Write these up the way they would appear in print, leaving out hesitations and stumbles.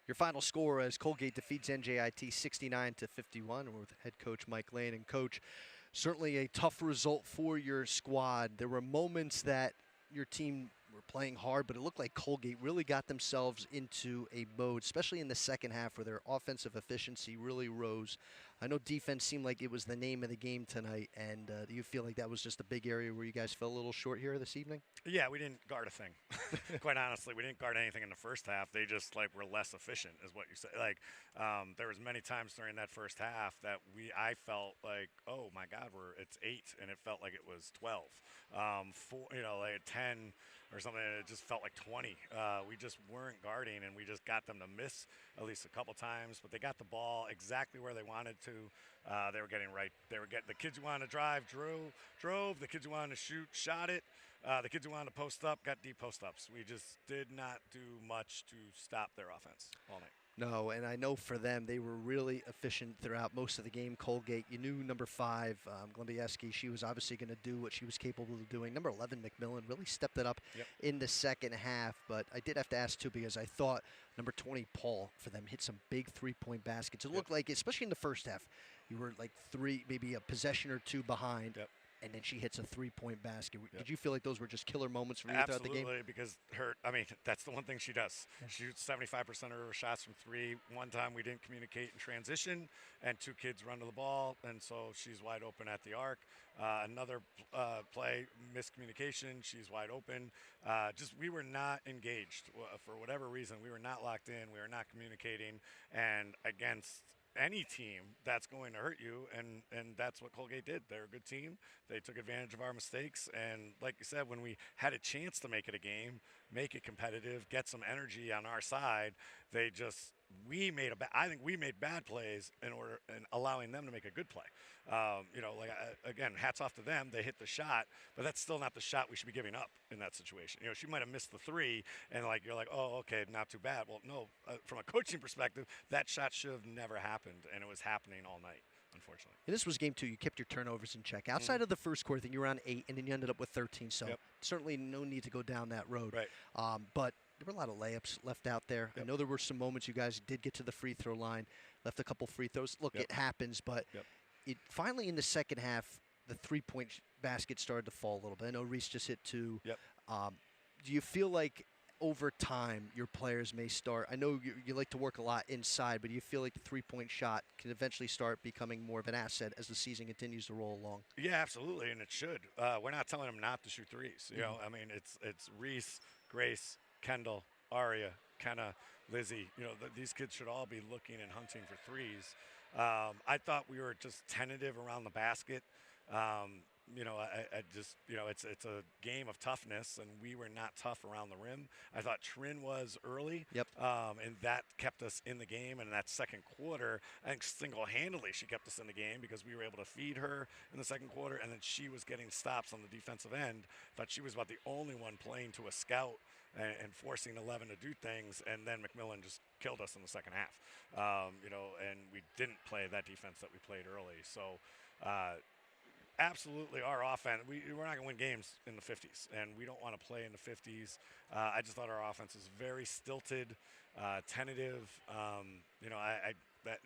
Your final score as Colgate defeats NJIT 69-51. We're with head coach Mike Lane. And coach, certainly a tough result for your squad. There were moments that your team were playing hard, but it looked like Colgate really got themselves into a mode, especially in the second half where their offensive efficiency really rose. I know defense seemed like it was the name of the game tonight, and do you feel like that was just a big area where you guys fell a little short here this evening? Yeah, we didn't guard a thing. Quite honestly, we didn't guard anything in the first half. They just were less efficient, is what you said. There was many times during that first half that I felt like, oh my God, it's 8, and it felt like it was 12. 10 or something, and it just felt like 20. We just weren't guarding, and we just got them to miss at least a couple times. But they got the ball exactly where they wanted to. They were getting right. They were getting the kids who wanted to drive, drove. The kids who wanted to shoot, shot it. The kids who wanted to post up got deep post ups. We just did not do much to stop their offense all night. No, and I know for them, they were really efficient throughout most of the game. Colgate, you knew number 5, Glembieski, she was obviously going to do what she was capable of doing. Number 11, McMillan, really stepped it up in the second half. But I did have to ask, too, because I thought number 20, Paul, for them, hit some big three-point baskets. It looked like, especially in the first half, you were like 3, maybe a possession or 2 behind. And then she hits a 3-point basket. Did you feel like those were just killer moments for you throughout the game? Absolutely, because that's the one thing she does. She shoots 75% of her shots from 3. One time we didn't communicate in transition, and 2 kids run to the ball, and so she's wide open at the arc. Another play, miscommunication, she's wide open. We were not engaged for whatever reason. We were not locked in. We were not communicating, and against any team, that's going to hurt you, and that's what Colgate did. They're a good team. They took advantage of our mistakes, and like you said, when we had a chance to make it a game, make it competitive, get some energy on our side, I think we made bad plays in allowing them to make a good play. Again, hats off to them. They hit the shot, but that's still not the shot we should be giving up in that situation. She might have missed the 3, and you're like, oh, okay, not too bad. Well, no, from a coaching perspective, that shot should have never happened, and it was happening all night, unfortunately. And this was game 2. You kept your turnovers in check. Outside of the first quarter, I think you were on 8, and then you ended up with 13. So certainly no need to go down that road. Right. But there were a lot of layups left out there. I know there were some moments you guys did get to the free throw line, left a couple free throws. Look, it happens, but it finally in the second half, the 3-point basket started to fall a little bit. I know Reese just hit 2. Do you feel like over time your players may start? I know you like to work a lot inside, but do you feel like the 3-point shot can eventually start becoming more of an asset as the season continues to roll along? Yeah, absolutely, and it should. We're not telling them not to shoot threes. It's Reese, Grace, Kendall, Aria, Kenna, Lizzie. These kids should all be looking and hunting for threes. I thought we were just tentative around the basket. It's a game of toughness, and we were not tough around the rim. I thought Trin was early, and that kept us in the game. And in that second quarter, I think single-handedly she kept us in the game because we were able to feed her in the second quarter, and then she was getting stops on the defensive end. I thought she was about the only one playing to a scout and forcing 11 to do things, and then McMillan just killed us in the second half. And we didn't play that defense that we played early. So, absolutely, our offense, we're not going to win games in the 50s, and we don't want to play in the 50s. I just thought our offense was very stilted, tentative.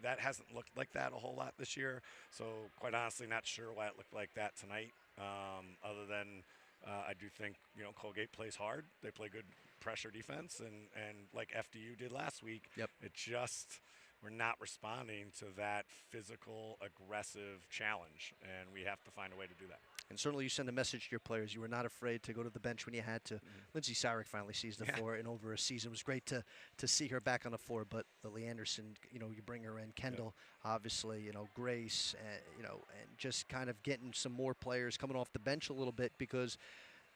That hasn't looked like that a whole lot this year. So, quite honestly, not sure why it looked like that tonight, other than I do think, Colgate plays hard. They play good pressure defense, and like FDU did last week, it just – we're not responding to that physical, aggressive challenge, and we have to find a way to do that. And certainly you send a message to your players. You were not afraid to go to the bench when you had to. Lindsay Sarek finally sees the floor in over a season. It was great to see her back on the floor, but Lily Anderson, you bring her in. Kendall, obviously, Grace, and just kind of getting some more players coming off the bench a little bit because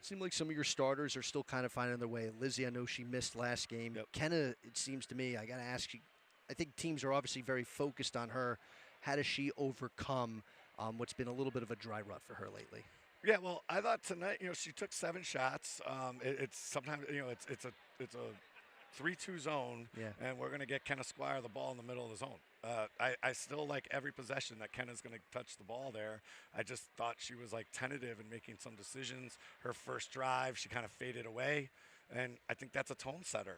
it seemed like some of your starters are still kind of finding their way. Lizzie, I know she missed last game. Kenna, it seems to me, I got to ask you, I think teams are obviously very focused on her. How does she overcome what's been a little bit of a dry rut for her lately? Yeah, well, I thought tonight, she took 7 shots. It's sometimes, it's a 3-2 zone, and we're going to get Kenna Squire the ball in the middle of the zone. I still like every possession that Kenna's going to touch the ball there. I just thought she was tentative in making some decisions. Her first drive, she kind of faded away, and I think that's a tone setter.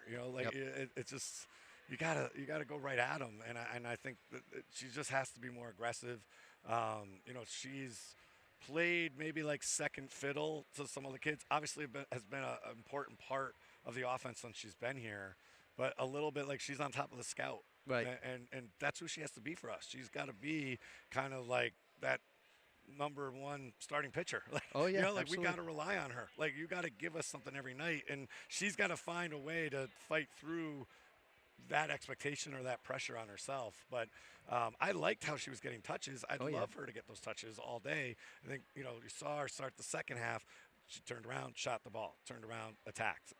It's just you gotta go right at them, and I think that she just has to be more aggressive. She's played maybe like second fiddle to some of the kids. Obviously, has been an important part of the offense since she's been here, but a little bit like she's on top of the scout, Right. and that's who she has to be for us. She's got to be kind of like that number one starting pitcher. Like, Oh, yeah, we absolutely. got to rely on her. Like, you got to give us something every night, and she's got to find a way to fight through that expectation or that pressure on herself. But I liked how she was getting touches. I'd Oh, yeah. love her to get those touches all day. I think, you saw her start the second half. She turned around, shot the ball, turned around, attacked.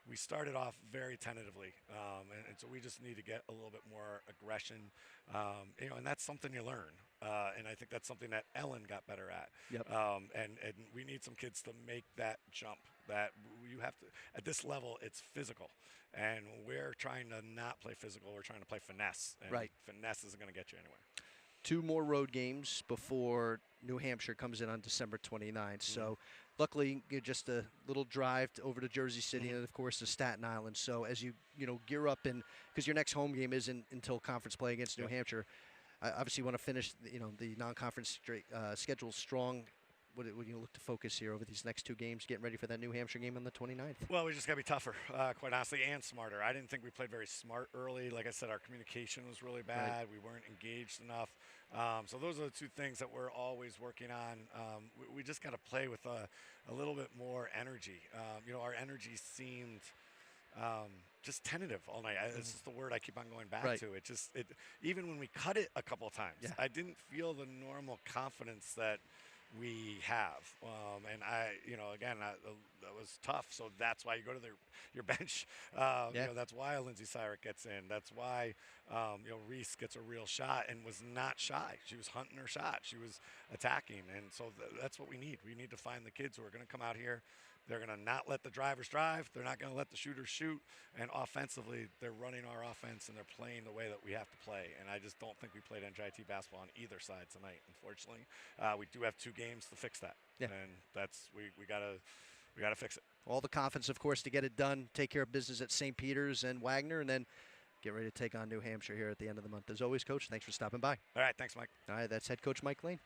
We started off very tentatively. And so we just need to get a little bit more aggression, and that's something you learn. And I think that's something that Ellen got better at. Yep. And we need some kids to make that jump. That you have to, at this level, it's physical. And we're trying to not play physical. We're trying to play finesse. And Right. finesse isn't going to get you anywhere. 2 more road games before New Hampshire comes in on December 29th. So luckily, you're just a little drive over to Jersey City and, of course, to Staten Island. So as you gear up, because your next home game isn't until conference play against New Hampshire, I obviously want to finish the non-conference schedule strong. What do you look to focus here over these next 2 games, getting ready for that New Hampshire game on the 29th? Well, we just got to be tougher, quite honestly, and smarter. I didn't think we played very smart early. Like I said, our communication was really bad. Right. We weren't engaged enough. So those are the 2 things that we're always working on. We just got to play with a little bit more energy. Our energy seemed just tentative all night. It's just the word I keep on going back Right. to. Even when we cut it a couple of times, Yeah. I didn't feel the normal confidence that we have, and that was tough. So that's why you go to your bench. That's why Lindsay Syrick gets in. That's why Reese gets a real shot and was not shy. She was hunting her shot. She was attacking, and so that's what we need. We need to find the kids who are going to come out here. They're going to not let the drivers drive. They're not going to let the shooters shoot. And offensively, they're running our offense and they're playing the way that we have to play. And I just don't think we played NJIT basketball on either side tonight, unfortunately. We do have 2 games to fix that. Yeah. And that's we gotta fix it. All the confidence, of course, to get it done, take care of business at St. Peter's and Wagner, and then get ready to take on New Hampshire here at the end of the month. As always, Coach, thanks for stopping by. All right, thanks, Mike. All right, that's head coach Mike Lane.